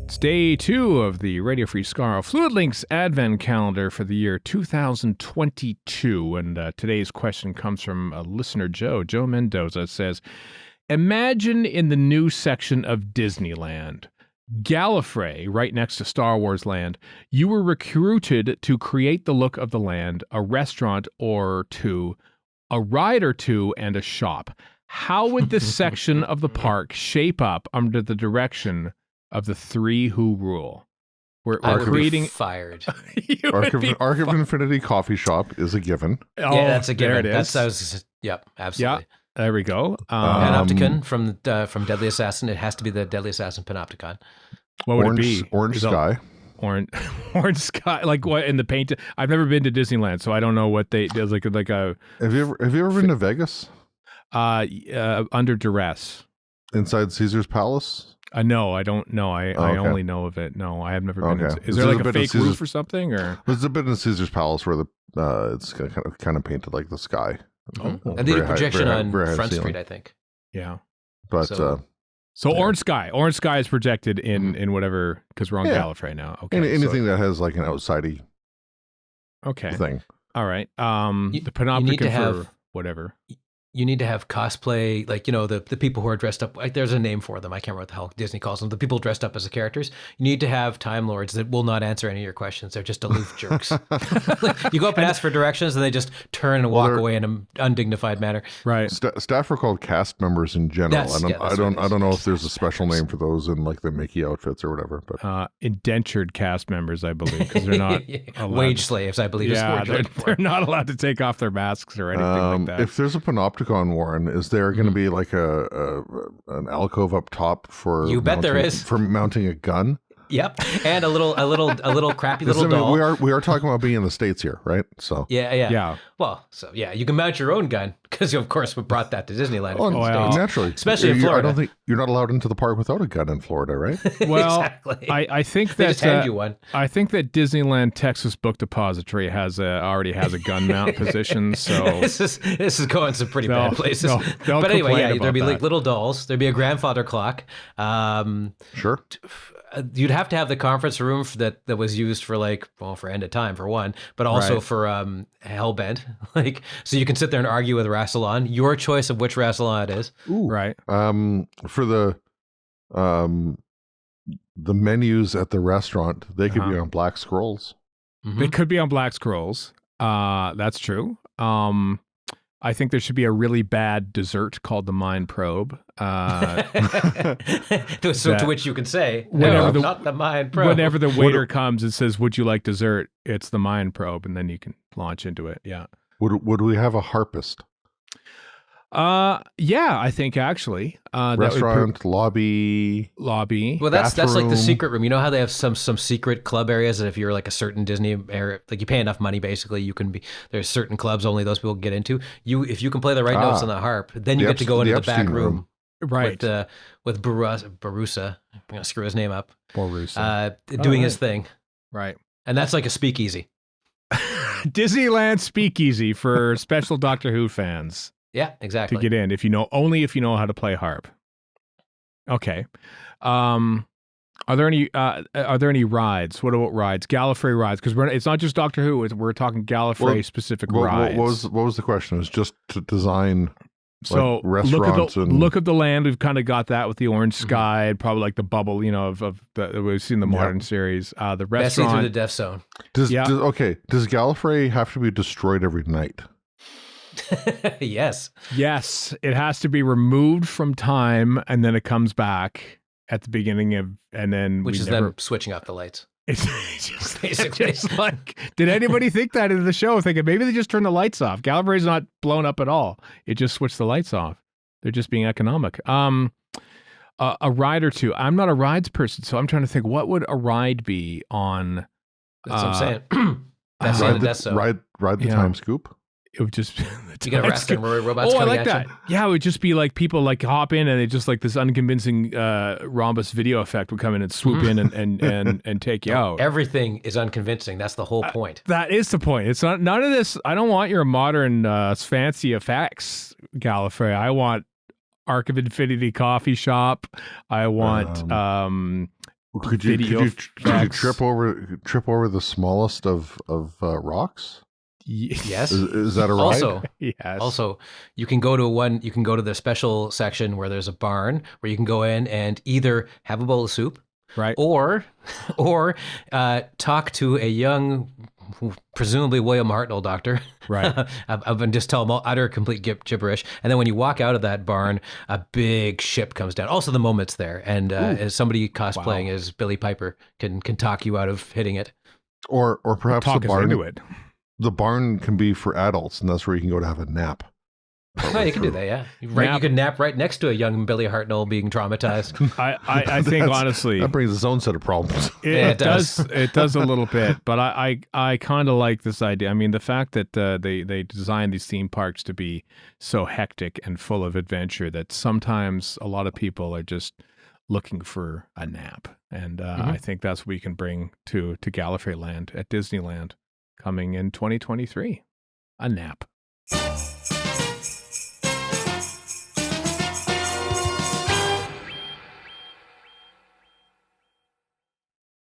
It's day 2 of the Radio Free Skaro Fluid Links Advent Calendar for the year 2022. And today's question comes from listener Joe Mendoza. It says, imagine in the new section of Disneyland, Gallifrey, right next to Star Wars Land, you were recruited to create the look of the land, a restaurant or two, a ride or two, and a shop. How would this section of the park shape up under the direction of the three who rule? We're creating... fired. Arc of Infinity coffee shop is a given. Oh, yeah, that's a given. There it is. Yep, absolutely. Yeah, there we go. Panopticon from Deadly Assassin. It has to be the Deadly Assassin Panopticon. What would it be? Orange Sky. Orange Sky, like what in the paint? I've never been to Disneyland, so I don't know what they do. Like a. Have you ever been to Vegas? Under Duress. Inside Caesar's Palace? No, I don't know. I only know of it. No, I have never been. Okay. Is there like a fake roof or something? Or there's a bit in Caesar's Palace where it's kind of painted like the sky. Mm-hmm. And they did a projection on Front Street, I think. Yeah, but so Orange Sky is projected in whatever, because we're on Gallifrey now. Okay, anything that has like an outsidey thing. All right. The Panopticon for whatever. You need to have cosplay, like, you know, the people who are dressed up, like, there's a name for them. I can't remember what the hell Disney calls them. The people dressed up as the characters. You need to have Time Lords that will not answer any of your questions. They're just aloof jerks. You go up and ask for directions, and they just turn and walk away in an undignified manner. Right. Staff are called cast members in general. I don't know if there's a special name for those in like the Mickey outfits or whatever. But indentured cast members, I believe, because they're not wage slaves, I believe. Yeah, they're not allowed to take off their masks or anything like that. If there's a Panopticon, Warren, is there going to be like an alcove up top for? You bet there is, for mounting a gun. Yep, and a little crappy little doll. We are talking about being in the States here, right? So yeah. Well, so yeah, you can mount your own gun because of course we brought that to Disneyland. Naturally, especially in Florida. I don't think you're not allowed into the park without a gun in Florida, right? Well, exactly. I think that they just hand you one. I think that Disneyland Texas Book Depository already has a gun mount position. So this is going some pretty bad places. But anyway, there'd be like little dolls. There'd be a grandfather clock. Sure. You'd have to have the conference room that was used for for End of Time for one, but also for Hellbent, so you can sit there and argue with Rassilon. Your choice of which Rassilon it is. Ooh. Right. For the menus at the restaurant, they could be on black scrolls. Mm-hmm. They could be on black scrolls. That's true. I think there should be a really bad dessert called the Mind Probe. To which you can say, no, not the Mind Probe. Whenever the waiter comes and says, "Would you like dessert?" It's the Mind Probe, and then you can launch into it. Yeah. Would we have a harpist? Yeah, I think actually. Restaurant, lobby. Well, that's like the secret room. You know how they have some secret club areas that if you're like a certain Disney area, like you pay enough money, basically you can be. There's certain clubs only those people get into. If you can play the right notes on the harp, then you get to go into the back room. Right. With Barusa. I'm gonna screw his name up. Barusa. Doing his thing. Right. And that's like a speakeasy. Disneyland speakeasy for special Doctor Who fans. Yeah, exactly. To get in, if you know how to play harp. Okay. Are there any rides? What about rides? Gallifrey rides? Because it's not just Doctor Who. We're talking Gallifrey specific rides. What was the question? It was just to design. So restaurants look at the land. We've kind of got that with the Orange Sky, probably like the bubble, we've seen the modern series. The restaurant through the Death Zone. Does Gallifrey have to be destroyed every night? Yes, it has to be removed from time, and then it comes back at the beginning of, and then them switching off the lights. It's just basically just like, did anybody think that in the show? Thinking maybe they just turn the lights off. Gallifrey's not blown up at all. It just switched the lights off. They're just being economic. A ride or two. I'm not a rides person, so I'm trying to think what would a ride be on. That's what I'm saying. That's ride the time scoop. It would just be you get arrested robots. Oh, I like that. Yeah, it would just be like people like hop in and it just like this unconvincing rhombus video effect would come in and swoop in and take you out. Everything is unconvincing. That's the whole point. That is the point. It's not none of this. I don't want your modern fancy effects, Gallifrey. I want Arc of Infinity coffee shop. I want could you trip over the smallest of rocks? Yes. Is that a ride? Also, yes. Also, you can go to the special section where there's a barn where you can go in and either have a bowl of soup, right, or talk to a young, presumably William Hartnell doctor. Right. I've been just tell them utter complete gibberish, and then when you walk out of that barn, a big ship comes down. Also, the moment's there, and as somebody cosplaying as Billy Piper can talk you out of hitting it, or perhaps talk the barn into it. The barn can be for adults, and that's where you can go to have a nap. Oh, you can do that, yeah. Right, you can nap right next to a young Billy Hartnell being traumatized. I think honestly that brings its own set of problems. It does. It does a little bit, but I kind of like this idea. I mean, the fact that they designed these theme parks to be so hectic and full of adventure that sometimes a lot of people are just looking for a nap, and I think that's what we can bring to Gallifrey Land at Disneyland coming in 2023. A nap.